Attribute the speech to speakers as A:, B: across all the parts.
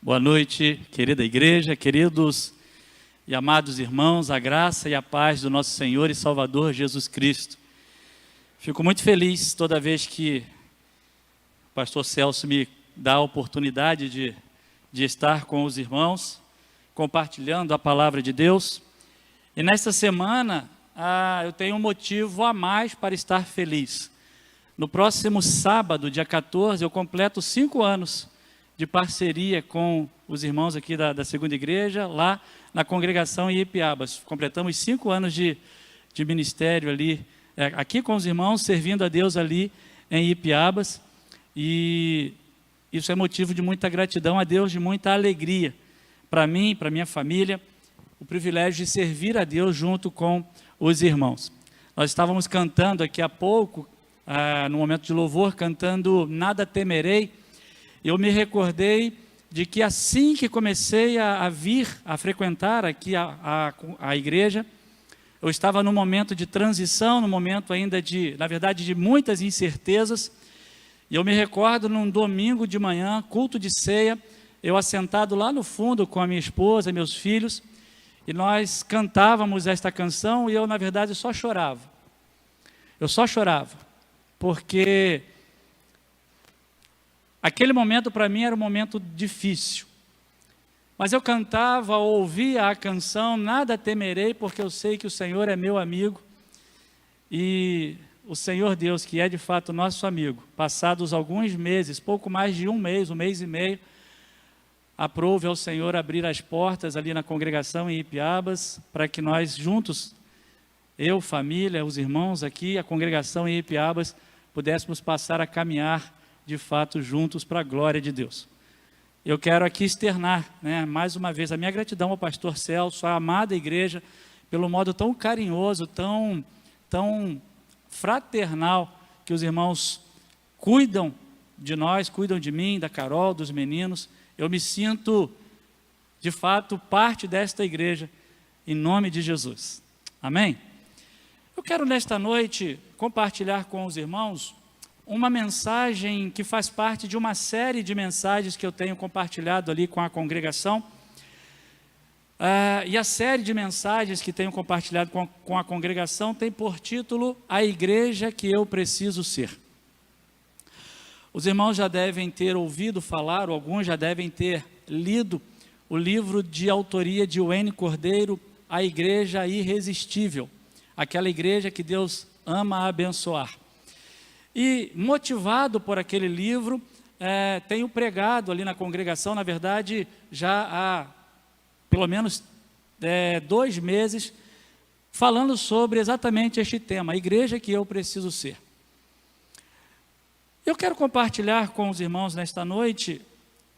A: Boa noite, querida igreja, queridos e amados irmãos, a graça e a paz do nosso Senhor e Salvador Jesus Cristo. Fico muito feliz toda vez que o pastor Celso me dá a oportunidade de estar com os irmãos, compartilhando a palavra de Deus. E nesta semana, eu tenho um motivo a mais para estar feliz. No próximo sábado, dia 14, eu completo 5 anos de parceria com os irmãos aqui da segunda igreja, lá na congregação em Ipiabas. Completamos 5 anos de ministério ali, aqui com os irmãos, servindo a Deus ali em Ipiabas. E isso é motivo de muita gratidão a Deus, de muita alegria para mim, para minha família, o privilégio de servir a Deus junto com os irmãos. Nós estávamos cantando aqui há pouco, no momento de louvor, cantando Nada Temerei. Eu me recordei de que assim que comecei a frequentar aqui a igreja, eu estava num momento de transição, num momento ainda na verdade, de muitas incertezas. E eu me recordo num domingo de manhã, culto de ceia, eu assentado lá no fundo com a minha esposa, meus filhos, e nós cantávamos esta canção e eu, na verdade, só chorava. Eu só chorava, porque aquele momento para mim era um momento difícil. Mas eu cantava, ouvia a canção, nada temerei, porque eu sei que o Senhor é meu amigo. E o Senhor Deus, que é de fato nosso amigo, passados alguns meses, pouco mais de um mês e meio, aprove ao Senhor abrir as portas ali na congregação em Ipiabas, para que nós juntos, eu, família, os irmãos aqui, a congregação em Ipiabas, pudéssemos passar a caminhar de fato juntos para a glória de Deus. Eu quero aqui externar, mais uma vez, a minha gratidão ao pastor Celso, à amada igreja, pelo modo tão carinhoso, tão fraternal, que os irmãos cuidam de nós, cuidam de mim, da Carol, dos meninos. Eu me sinto, de fato, parte desta igreja, em nome de Jesus. Amém? Eu quero nesta noite compartilhar com os irmãos uma mensagem que faz parte de uma série de mensagens que eu tenho compartilhado ali com a congregação. E a série de mensagens que tenho compartilhado com a congregação tem por título A Igreja que Eu Preciso Ser. Os irmãos já devem ter ouvido falar, ou alguns já devem ter lido o livro de autoria de Wayne Cordeiro, A Igreja Irresistível, aquela igreja que Deus ama abençoar. E motivado por aquele livro, tenho pregado ali na congregação, na verdade, já há pelo menos 2 meses, falando sobre exatamente este tema, a igreja que eu preciso ser. Eu quero compartilhar com os irmãos nesta noite,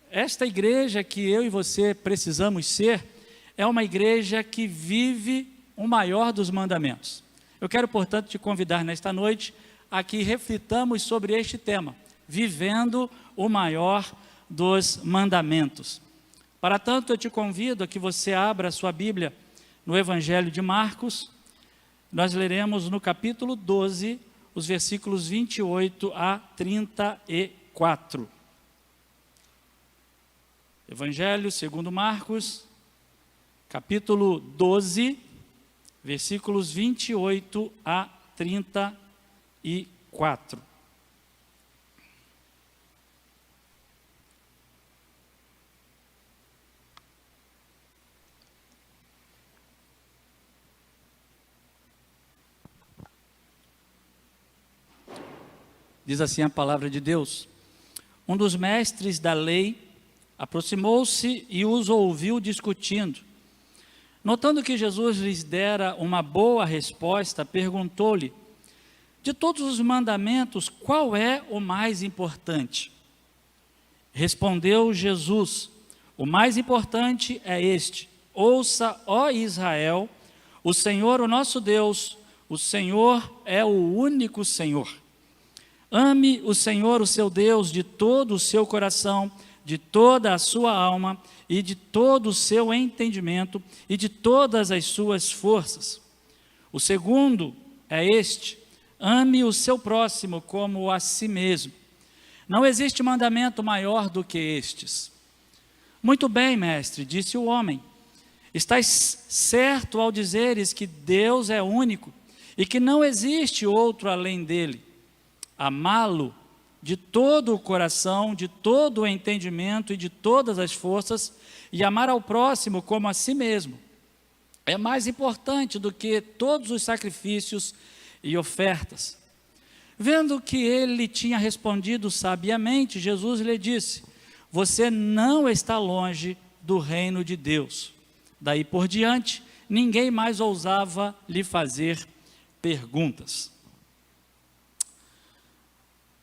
A: esta igreja que eu e você precisamos ser, é uma igreja que vive o maior dos mandamentos. Eu quero, portanto, te convidar nesta noite a que reflitamos sobre este tema, vivendo o maior dos mandamentos. Para tanto, eu te convido a que você abra a sua Bíblia no Evangelho de Marcos. Nós leremos no capítulo 12, os versículos 28 a 34. Evangelho segundo Marcos, capítulo 12, versículos 28 a 34. Diz assim a palavra de Deus: um dos mestres da lei aproximou-se e os ouviu discutindo. Notando que Jesus lhes dera uma boa resposta, perguntou-lhe: de todos os mandamentos, qual é o mais importante? Respondeu Jesus: o mais importante é este: ouça, ó Israel, o Senhor, o nosso Deus, o Senhor é o único Senhor. Ame o Senhor, o seu Deus, de todo o seu coração, de toda a sua alma e de todo o seu entendimento e de todas as suas forças. O segundo é este: ame o seu próximo como a si mesmo. Não existe mandamento maior do que estes. Muito bem, mestre, disse o homem. Estás certo ao dizeres que Deus é único e que não existe outro além dele. Amá-lo de todo o coração, de todo o entendimento e de todas as forças, e amar ao próximo como a si mesmo, é mais importante do que todos os sacrifícios e ofertas. Vendo que ele tinha respondido sabiamente, Jesus lhe disse: você não está longe do reino de Deus. Daí por diante, ninguém mais ousava lhe fazer perguntas.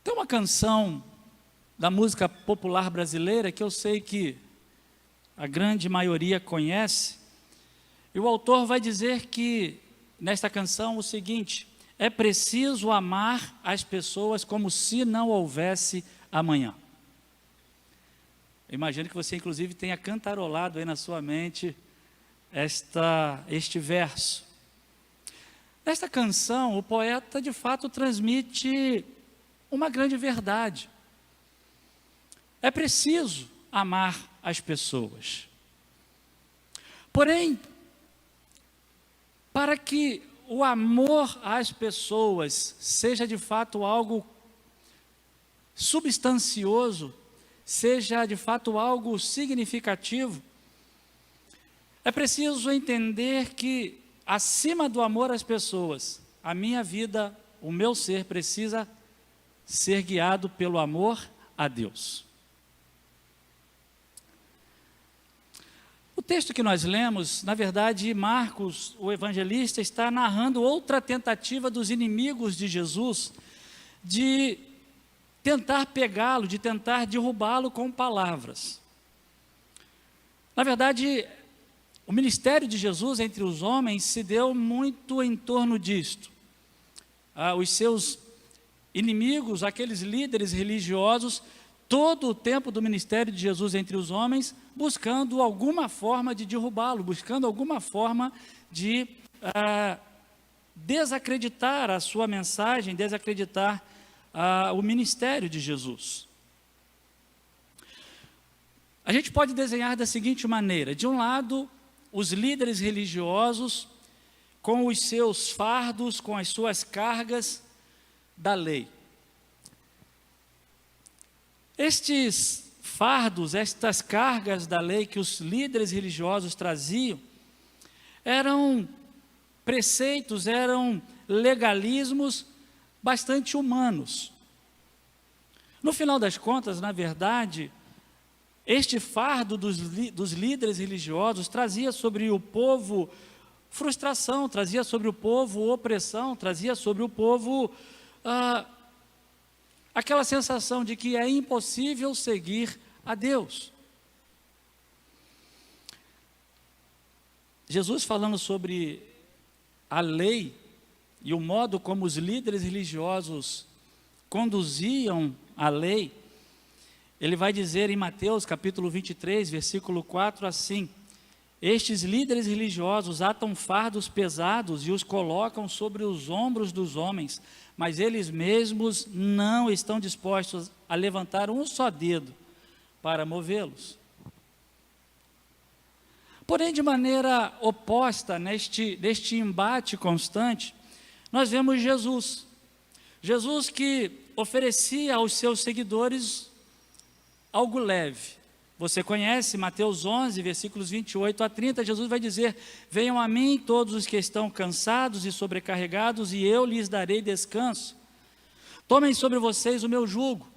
A: Tem uma canção da música popular brasileira que eu sei que a grande maioria conhece, e o autor vai dizer que, nesta canção, o seguinte: é preciso amar as pessoas como se não houvesse amanhã. Eu imagino que você, inclusive, tenha cantarolado aí na sua mente este verso. Nesta canção, o poeta, de fato, transmite uma grande verdade. É preciso amar as pessoas. Porém, para que o amor às pessoas seja de fato algo substancioso, seja de fato algo significativo, é preciso entender que, acima do amor às pessoas, a minha vida, o meu ser precisa ser guiado pelo amor a Deus. O texto que nós lemos, na verdade, Marcos, o evangelista, está narrando outra tentativa dos inimigos de Jesus de tentar pegá-lo, de tentar derrubá-lo com palavras. Na verdade, o ministério de Jesus entre os homens se deu muito em torno disto. Os seus inimigos, aqueles líderes religiosos, todo o tempo do ministério de Jesus entre os homens, buscando alguma forma de derrubá-lo, buscando alguma forma de desacreditar a sua mensagem, desacreditar o ministério de Jesus. A gente pode desenhar da seguinte maneira: de um lado, os líderes religiosos, com os seus fardos, com as suas cargas da lei. Estes fardos, estas cargas da lei que os líderes religiosos traziam, eram preceitos, eram legalismos bastante humanos. No final das contas, na verdade, este fardo dos líderes religiosos trazia sobre o povo frustração, trazia sobre o povo opressão, trazia sobre o povo aquela sensação de que é impossível seguir a Deus. Jesus, falando sobre a lei e o modo como os líderes religiosos conduziam a lei, ele vai dizer em Mateus capítulo 23, versículo 4 assim: estes líderes religiosos atam fardos pesados e os colocam sobre os ombros dos homens, mas eles mesmos não estão dispostos a levantar um só dedo para movê-los. Porém, de maneira oposta, neste embate constante, nós vemos Jesus. Jesus que oferecia aos seus seguidores algo leve. Você conhece Mateus 11, versículos 28 a 30, Jesus vai dizer: venham a mim todos os que estão cansados e sobrecarregados, e eu lhes darei descanso. Tomem sobre vocês o meu jugo,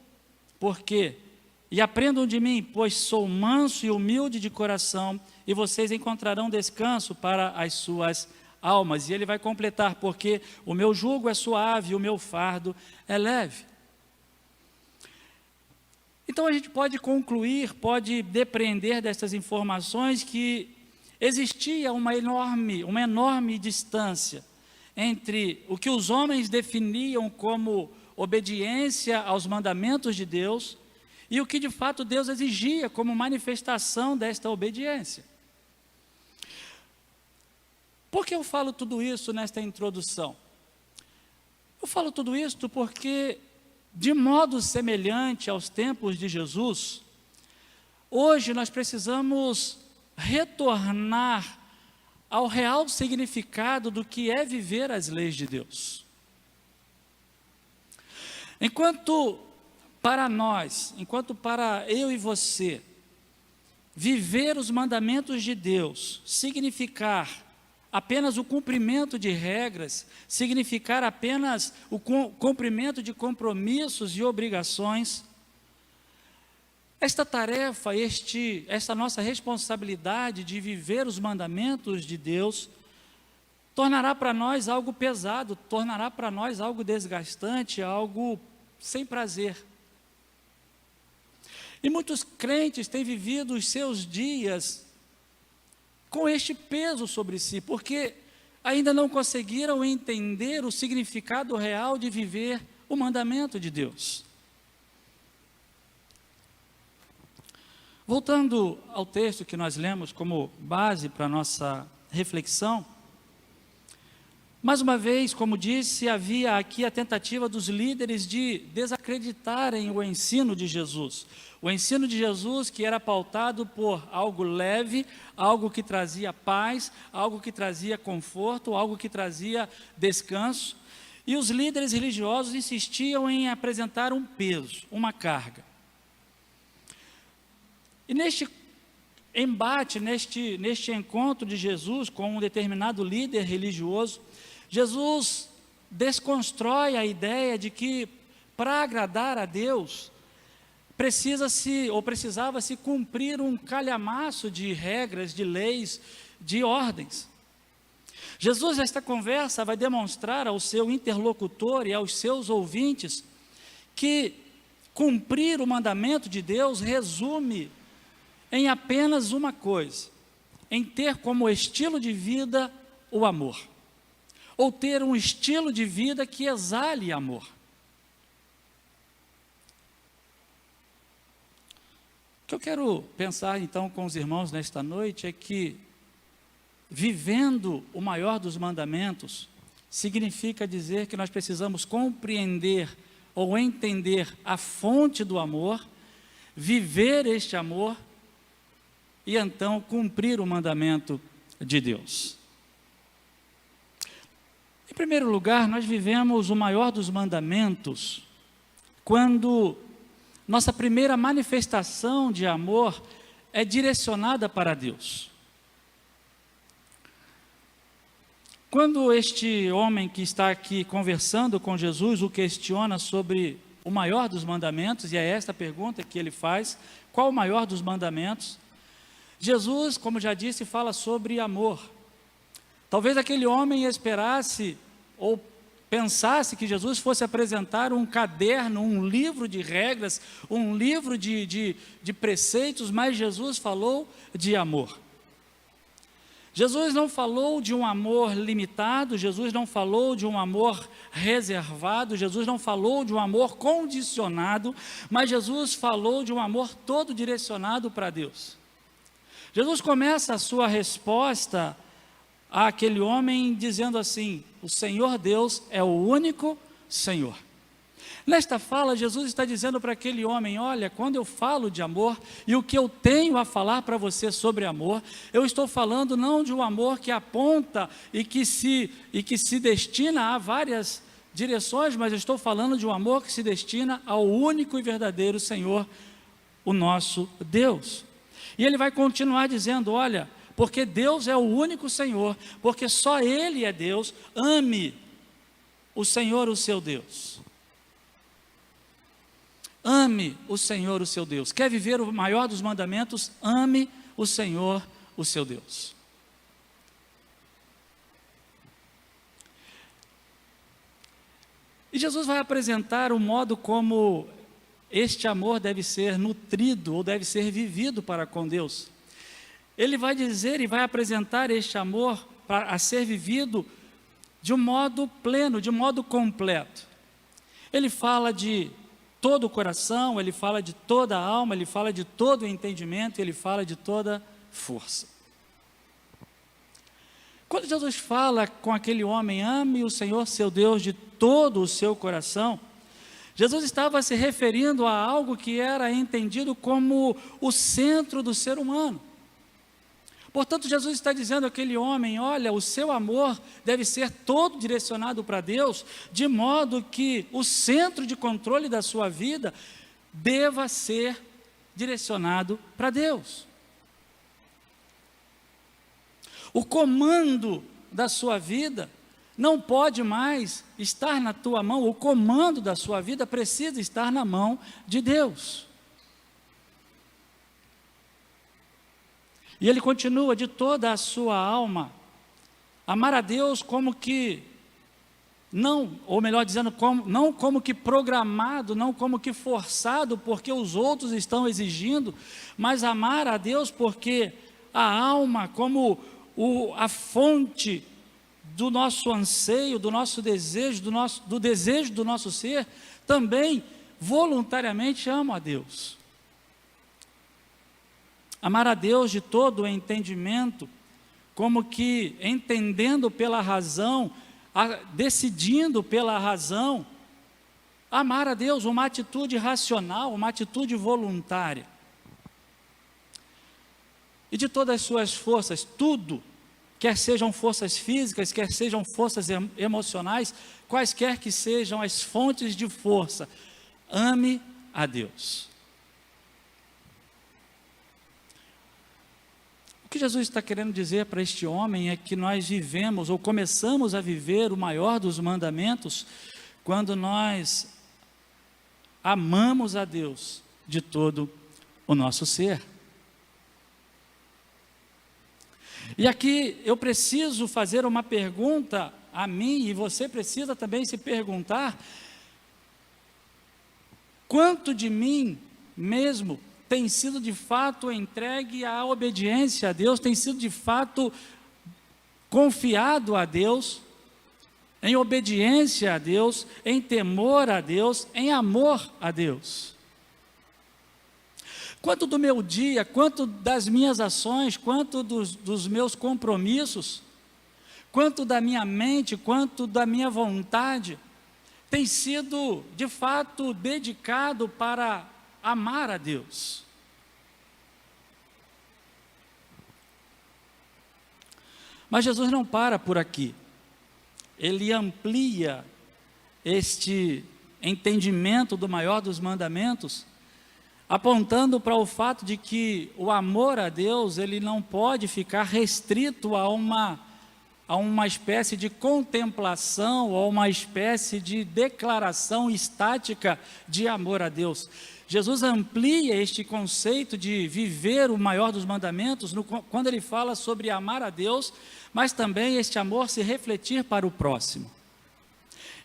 A: e aprendam de mim, pois sou manso e humilde de coração, e vocês encontrarão descanso para as suas almas. E ele vai completar: porque o meu jugo é suave e o meu fardo é leve. Então a gente pode concluir, pode depreender dessas informações que existia uma enorme distância entre o que os homens definiam como obediência aos mandamentos de Deus e o que de fato Deus exigia como manifestação desta obediência. Por que eu falo tudo isso nesta introdução? Eu falo tudo isso porque, de modo semelhante aos tempos de Jesus, Hoje nós precisamos retornar ao real significado do que é viver as leis de Deus. Enquanto para nós, enquanto para eu e você, viver os mandamentos de Deus, significar apenas o cumprimento de regras, significar apenas o cumprimento de compromissos e obrigações, esta tarefa, esta nossa responsabilidade de viver os mandamentos de Deus, tornará para nós algo pesado, tornará para nós algo desgastante, algo sem prazer. E muitos crentes têm vivido os seus dias com este peso sobre si, porque ainda não conseguiram entender o significado real de viver o mandamento de Deus. Voltando ao texto que nós lemos como base para a nossa reflexão, mais uma vez, como disse, havia aqui a tentativa dos líderes de desacreditarem o ensino de Jesus. O ensino de Jesus que era pautado por algo leve, algo que trazia paz, algo que trazia conforto, algo que trazia descanso. E os líderes religiosos insistiam em apresentar um peso, uma carga. E neste embate, neste encontro de Jesus com um determinado líder religioso, Jesus desconstrói a ideia de que para agradar a Deus, precisava-se cumprir um calhamaço de regras, de leis, de ordens. Jesus, nesta conversa, vai demonstrar ao seu interlocutor e aos seus ouvintes que cumprir o mandamento de Deus resume em apenas uma coisa, em ter como estilo de vida o amor, ou ter um estilo de vida que exale amor. O que eu quero pensar então com os irmãos nesta noite é que vivendo o maior dos mandamentos significa dizer que nós precisamos compreender ou entender a fonte do amor, viver este amor e então cumprir o mandamento de Deus. Em primeiro lugar, nós vivemos o maior dos mandamentos quando nossa primeira manifestação de amor é direcionada para Deus. Quando este homem que está aqui conversando com Jesus o questiona sobre o maior dos mandamentos, e é esta a pergunta que ele faz: qual o maior dos mandamentos? Jesus, como já disse, fala sobre amor. Talvez aquele homem esperasse ou pensasse que Jesus fosse apresentar um caderno, um livro de regras, um livro de preceitos, mas Jesus falou de amor. Jesus não falou de um amor limitado, Jesus não falou de um amor reservado, Jesus não falou de um amor condicionado, mas Jesus falou de um amor todo direcionado para Deus. Jesus começa a sua resposta àquele homem dizendo assim: o Senhor Deus é o único Senhor. Nesta fala, Jesus está dizendo para aquele homem: olha, quando eu falo de amor, e o que eu tenho a falar para você sobre amor, eu estou falando não de um amor que aponta e que se destina a várias direções, mas eu estou falando de um amor que se destina ao único e verdadeiro Senhor, o nosso Deus. E ele vai continuar dizendo: olha, porque Deus é o único Senhor, porque só Ele é Deus, ame o Senhor, o seu Deus. Ame o Senhor, o seu Deus. Quer viver o maior dos mandamentos? Ame o Senhor, o seu Deus. E Jesus vai apresentar o modo como este amor deve ser nutrido ou deve ser vivido para com Deus. Ele vai dizer e vai apresentar este amor a ser vivido de um modo pleno, de um modo completo. Ele fala de todo o coração, ele fala de toda a alma, ele fala de todo o entendimento, ele fala de toda força. Quando Jesus fala com aquele homem: ame o Senhor seu Deus de todo o seu coração, Jesus estava se referindo a algo que era entendido como o centro do ser humano. Portanto, Jesus está dizendo àquele homem: olha, o seu amor deve ser todo direcionado para Deus, de modo que o centro de controle da sua vida deva ser direcionado para Deus. O comando da sua vida não pode mais estar na tua mão, o comando da sua vida precisa estar na mão de Deus. E ele continua: de toda a sua alma, amar a Deus como que, não, ou melhor dizendo, não como que programado, não como que forçado, porque os outros estão exigindo, mas amar a Deus porque a alma, como a fonte do nosso anseio, do nosso desejo, do desejo do nosso ser, também voluntariamente ama a Deus. Amar a Deus de todo o entendimento, como que entendendo pela razão, decidindo pela razão, amar a Deus, uma atitude racional, uma atitude voluntária. E de todas as suas forças, tudo, quer sejam forças físicas, quer sejam forças emocionais, quaisquer que sejam as fontes de força, ame a Deus. O que Jesus está querendo dizer para este homem é que nós vivemos, ou começamos a viver o maior dos mandamentos, quando nós amamos a Deus de todo o nosso ser. E aqui eu preciso fazer uma pergunta a mim, e você precisa também se perguntar: quanto de mim mesmo tem sido de fato entregue à obediência a Deus, tem sido de fato confiado a Deus, em obediência a Deus, em temor a Deus, em amor a Deus? Quanto do meu dia, quanto das minhas ações, quanto dos meus compromissos, quanto da minha mente, quanto da minha vontade, tem sido de fato dedicado para amar a Deus? Mas Jesus não para por aqui. Ele amplia este entendimento do maior dos mandamentos, apontando para o fato de que o amor a Deus, ele não pode ficar restrito a uma espécie de contemplação, ou uma espécie de declaração estática de amor a Deus. Jesus amplia este conceito de viver o maior dos mandamentos, quando ele fala sobre amar a Deus, mas também este amor se refletir para o próximo.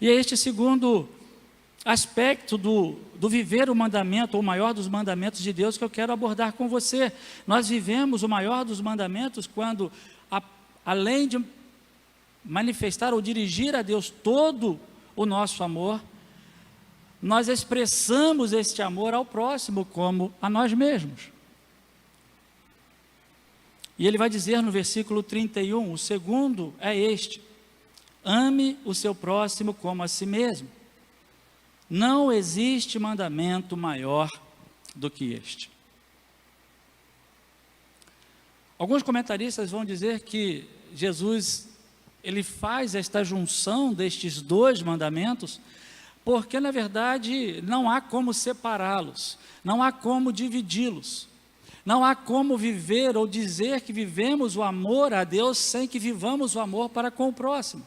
A: E é este segundo aspecto do viver o mandamento, o maior dos mandamentos de Deus, que eu quero abordar com você. Nós vivemos o maior dos mandamentos quando, além de manifestar ou dirigir a Deus todo o nosso amor, nós expressamos este amor ao próximo como a nós mesmos. E ele vai dizer no versículo 31, o segundo é este: ame o seu próximo como a si mesmo. Não existe mandamento maior do que este. Alguns comentaristas vão dizer que Jesus, ele faz esta junção destes dois mandamentos, porque na verdade não há como separá-los, não há como dividi-los, não há como viver ou dizer que vivemos o amor a Deus sem que vivamos o amor para com o próximo.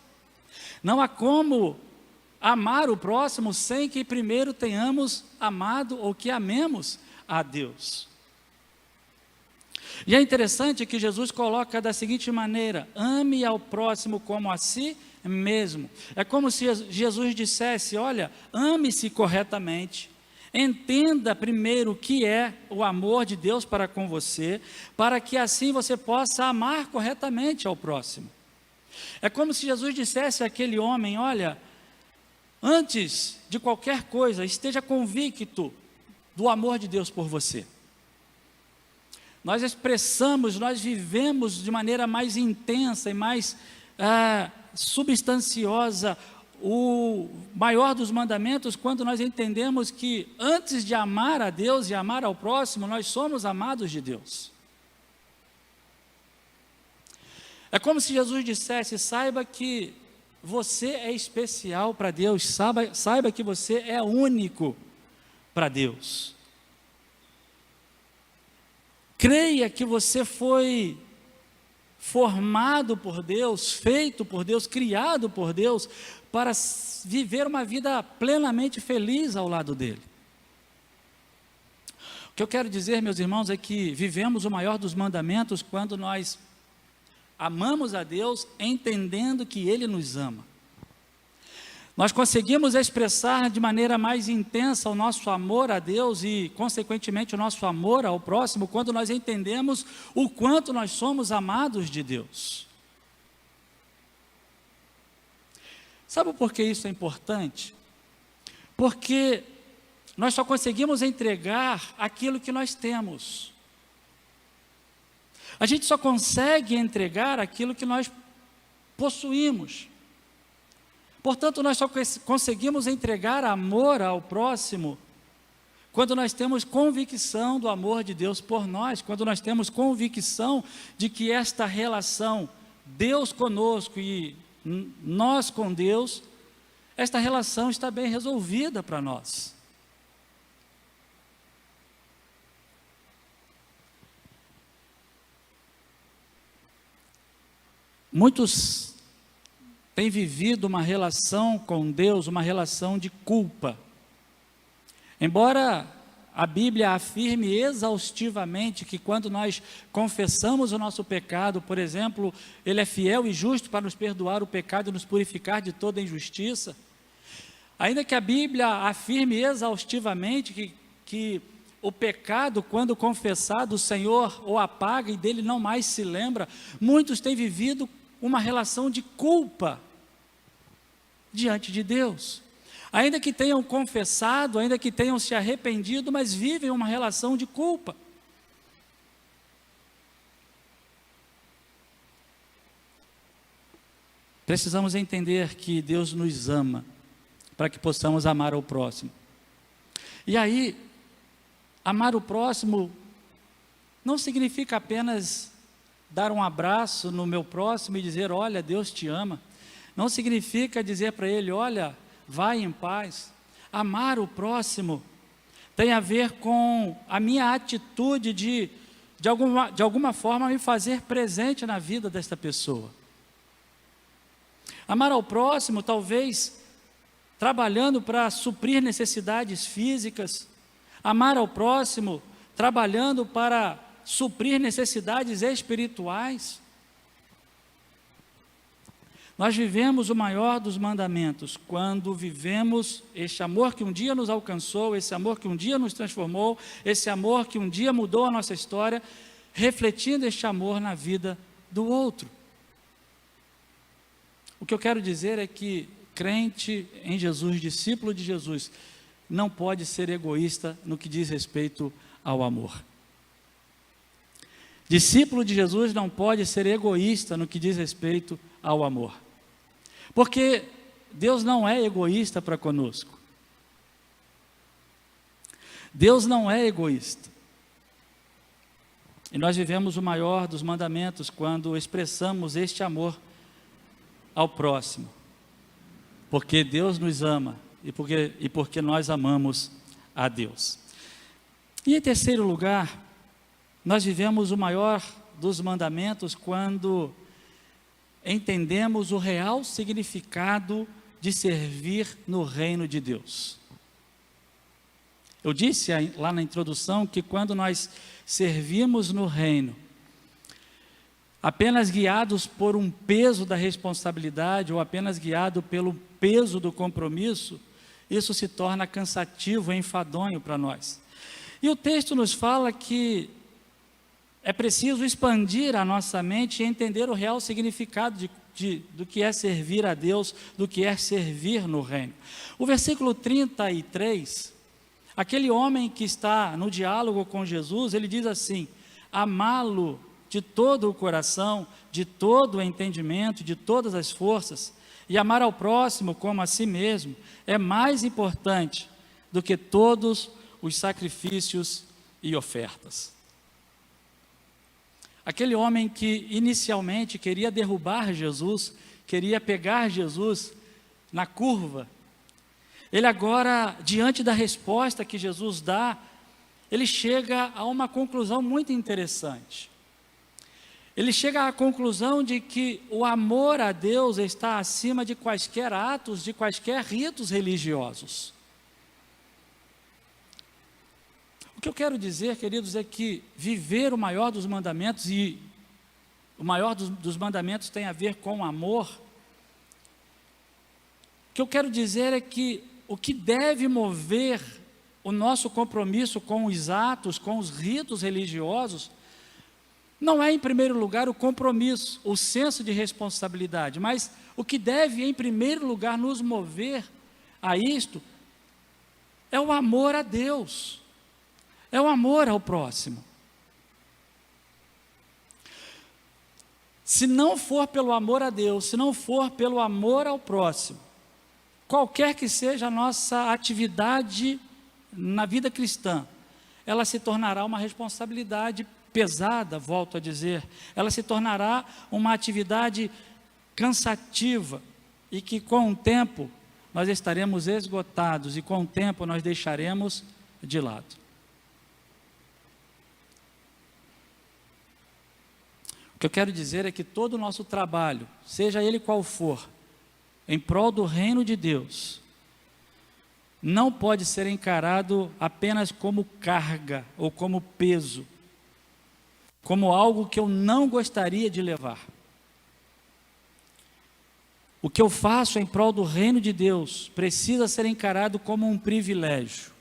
A: Não há como amar o próximo sem que primeiro tenhamos amado ou que amemos a Deus. E é interessante que Jesus coloca da seguinte maneira: ame ao próximo como a si mesmo. É como se Jesus dissesse: olha, ame-se corretamente, entenda primeiro o que é o amor de Deus para com você, para que assim você possa amar corretamente ao próximo. É como se Jesus dissesse àquele homem: olha, antes de qualquer coisa, esteja convicto do amor de Deus por você. Nós expressamos, nós vivemos de maneira mais intensa e mais substanciosa o maior dos mandamentos quando nós entendemos que antes de amar a Deus e amar ao próximo, nós somos amados de Deus. É como se Jesus dissesse: saiba que você é especial para Deus, saiba que você é único para Deus. Creia que você foi formado por Deus, feito por Deus, criado por Deus, para viver uma vida plenamente feliz ao lado dele. O que eu quero dizer, meus irmãos, é que vivemos o maior dos mandamentos quando nós amamos a Deus, entendendo que Ele nos ama. Nós conseguimos expressar de maneira mais intensa o nosso amor a Deus e, consequentemente, o nosso amor ao próximo, quando nós entendemos o quanto nós somos amados de Deus. Sabe por que isso é importante? Porque nós só conseguimos entregar aquilo que nós temos. A gente só consegue entregar aquilo que nós possuímos. Portanto, nós só conseguimos entregar amor ao próximo quando nós temos convicção do amor de Deus por nós, quando nós temos convicção de que esta relação, Deus conosco e nós com Deus, esta relação está bem resolvida para nós. Muitos têm vivido uma relação com Deus, uma relação de culpa. Embora a Bíblia afirme exaustivamente que quando nós confessamos o nosso pecado, por exemplo, Ele é fiel e justo para nos perdoar o pecado e nos purificar de toda injustiça, ainda que a Bíblia afirme exaustivamente que o pecado, quando confessado, o Senhor o apaga e dele não mais se lembra, muitos têm vivido uma relação de culpa diante de Deus. Ainda que tenham confessado, ainda que tenham se arrependido, mas vivem uma relação de culpa. Precisamos entender que Deus nos ama, para que possamos amar ao próximo. E aí, amar o próximo não significa apenas dar um abraço no meu próximo e dizer: olha, Deus te ama. Não significa dizer para ele: olha, vai em paz. Amar o próximo tem a ver com a minha atitude de alguma forma me fazer presente na vida desta pessoa. Amar ao próximo, talvez trabalhando para suprir necessidades físicas. Amar ao próximo, trabalhando para suprir necessidades espirituais. Nós vivemos o maior dos mandamentos quando vivemos este amor que um dia nos alcançou, esse amor que um dia nos transformou, esse amor que um dia mudou a nossa história, refletindo este amor na vida do outro. O que eu quero dizer é que crente em Jesus, discípulo de Jesus, não pode ser egoísta no que diz respeito ao amor. Discípulo de Jesus não pode ser egoísta no que diz respeito ao amor. Porque Deus não é egoísta para conosco. Deus não é egoísta. E nós vivemos o maior dos mandamentos quando expressamos este amor ao próximo. Porque Deus nos ama e porque nós amamos a Deus. E em terceiro lugar, nós vivemos o maior dos mandamentos quando entendemos o real significado de servir no reino de Deus. Eu disse lá na introdução que quando nós servimos no reino, apenas guiados por um peso da responsabilidade ou apenas guiado pelo peso do compromisso, isso se torna cansativo e enfadonho para nós. E o texto nos fala que é preciso expandir a nossa mente e entender o real significado do que é servir a Deus, do que é servir no reino. O versículo 33, aquele homem que está no diálogo com Jesus, ele diz assim: amá-lo de todo o coração, de todo o entendimento, de todas as forças, e amar ao próximo como a si mesmo é mais importante do que todos os sacrifícios e ofertas. Aquele homem que inicialmente queria derrubar Jesus, queria pegar Jesus na curva, ele agora, diante da resposta que Jesus dá, ele chega a uma conclusão muito interessante. Ele chega à conclusão de que o amor a Deus está acima de quaisquer atos, de quaisquer ritos religiosos. O que eu quero dizer, queridos, é que viver o maior dos mandamentos, e o maior dos mandamentos tem a ver com amor. O que eu quero dizer é que o que deve mover o nosso compromisso com os atos, com os ritos religiosos, não é em primeiro lugar o compromisso, o senso de responsabilidade, mas o que deve em primeiro lugar nos mover a isto é o amor a Deus, é o amor ao próximo. Se não for pelo amor a Deus, se não for pelo amor ao próximo, qualquer que seja a nossa atividade na vida cristã, ela se tornará uma responsabilidade pesada, volto a dizer, ela se tornará uma atividade cansativa e que com o tempo nós estaremos esgotados e com o tempo nós deixaremos de lado. O que eu quero dizer é que todo o nosso trabalho, seja ele qual for, em prol do reino de Deus, não pode ser encarado apenas como carga ou como peso, como algo que eu não gostaria de levar. O que eu faço em prol do reino de Deus precisa ser encarado como um privilégio,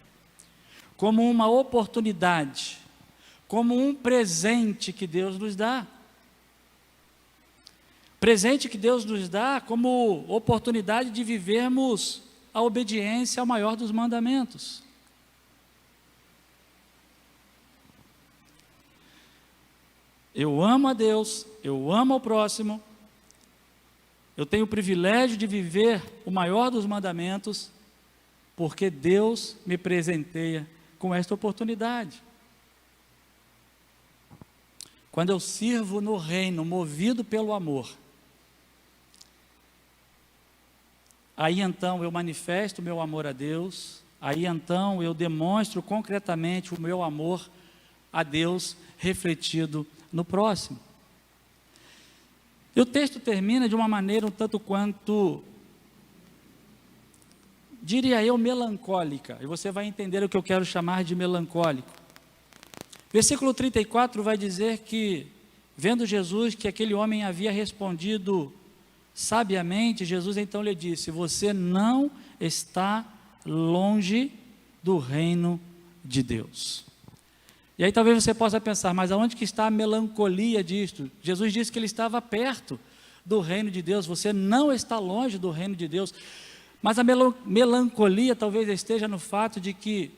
A: como uma oportunidade, como um presente que Deus nos dá. Presente que Deus nos dá como oportunidade de vivermos a obediência ao maior dos mandamentos. Eu amo a Deus, eu amo ao próximo, eu tenho o privilégio de viver o maior dos mandamentos, porque Deus me presenteia com esta oportunidade. Quando eu sirvo no reino, movido pelo amor, aí então eu manifesto o meu amor a Deus, aí então eu demonstro concretamente o meu amor a Deus refletido no próximo. E o texto termina de uma maneira um tanto quanto, diria eu, melancólica, e você vai entender o que eu quero chamar de melancólico. Versículo 34 vai dizer que, vendo Jesus que aquele homem havia respondido sabiamente, Jesus então lhe disse: você não está longe do reino de Deus. E aí talvez você possa pensar, mas aonde que está a melancolia disto? Jesus disse que ele estava perto do reino de Deus, você não está longe do reino de Deus. Mas a melancolia talvez esteja no fato de que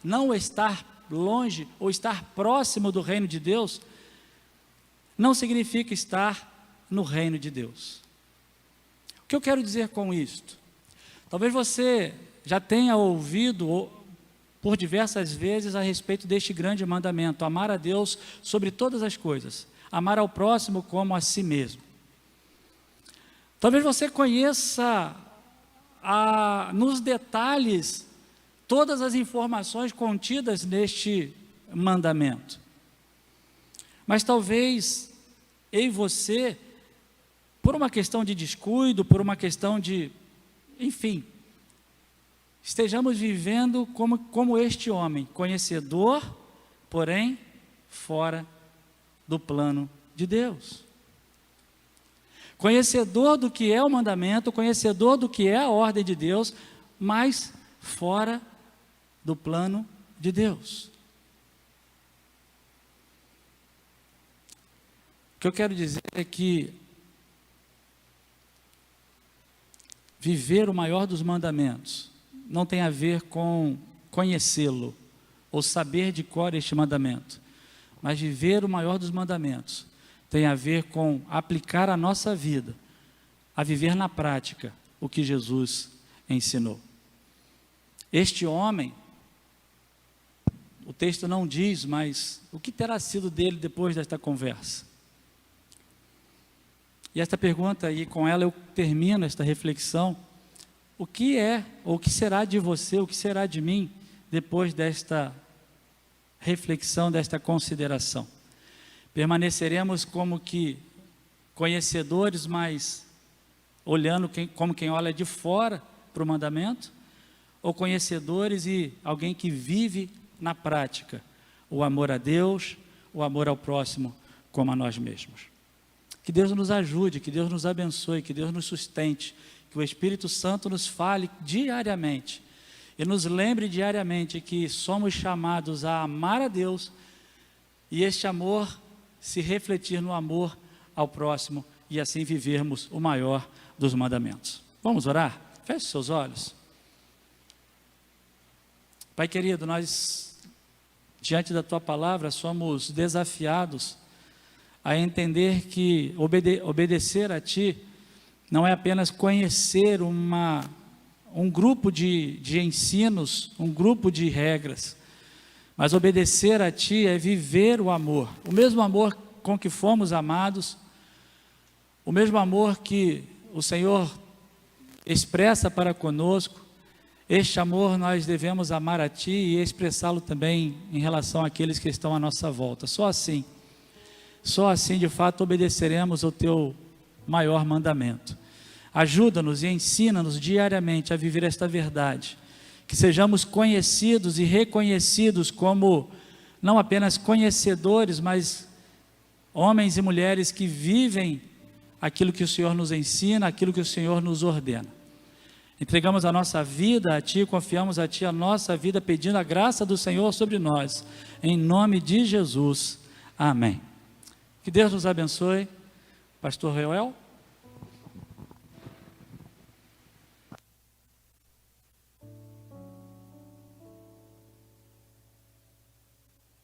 A: não estar longe ou estar próximo do reino de Deus não significa estar no reino de Deus. O que eu quero dizer com isto? Talvez você já tenha ouvido por diversas vezes a respeito deste grande mandamento: amar a Deus sobre todas as coisas, amar ao próximo como a si mesmo. Talvez você conheça nos detalhes todas as informações contidas neste mandamento, mas talvez eu e você, por uma questão de descuido, por uma questão de, enfim, estejamos vivendo como este homem, conhecedor, porém fora do plano de Deus. Conhecedor do que é o mandamento, conhecedor do que é a ordem de Deus, mas fora do plano de Deus. O que eu quero dizer é que viver o maior dos mandamentos não tem a ver com conhecê-lo ou saber de cor este mandamento, mas viver o maior dos mandamentos tem a ver com aplicar a nossa vida a viver na prática o que Jesus ensinou. Este homem, o texto não diz, mas o que terá sido dele depois desta conversa? E esta pergunta, e com ela eu termino esta reflexão: o que é, ou o que será de você, o que será de mim, depois desta reflexão, desta consideração? Permaneceremos como que conhecedores, mas olhando como quem olha de fora para o mandamento? Ou conhecedores e alguém que vive na prática o amor a Deus, o amor ao próximo como a nós mesmos? Que Deus nos ajude, que Deus nos abençoe, que Deus nos sustente, que o Espírito Santo nos fale diariamente e nos lembre diariamente que somos chamados a amar a Deus e este amor se refletir no amor ao próximo e assim vivermos o maior dos mandamentos. Vamos orar? Feche seus olhos. Pai querido, nós, diante da Tua palavra, somos desafiados a entender que obedecer a Ti não é apenas conhecer um grupo de ensinos, um grupo de regras, mas obedecer a Ti é viver o amor, o mesmo amor com que fomos amados, o mesmo amor que o Senhor expressa para conosco. Este amor nós devemos amar a Ti e expressá-lo também em relação àqueles que estão à nossa volta. Só assim de fato obedeceremos ao Teu maior mandamento. Ajuda-nos e ensina-nos diariamente a viver esta verdade, que sejamos conhecidos e reconhecidos como não apenas conhecedores, mas homens e mulheres que vivem aquilo que o Senhor nos ensina, aquilo que o Senhor nos ordena. Entregamos a nossa vida a Ti, confiamos a Ti a nossa vida, pedindo a graça do Senhor sobre nós, em nome de Jesus, amém. Que Deus nos abençoe. Pastor Reuel.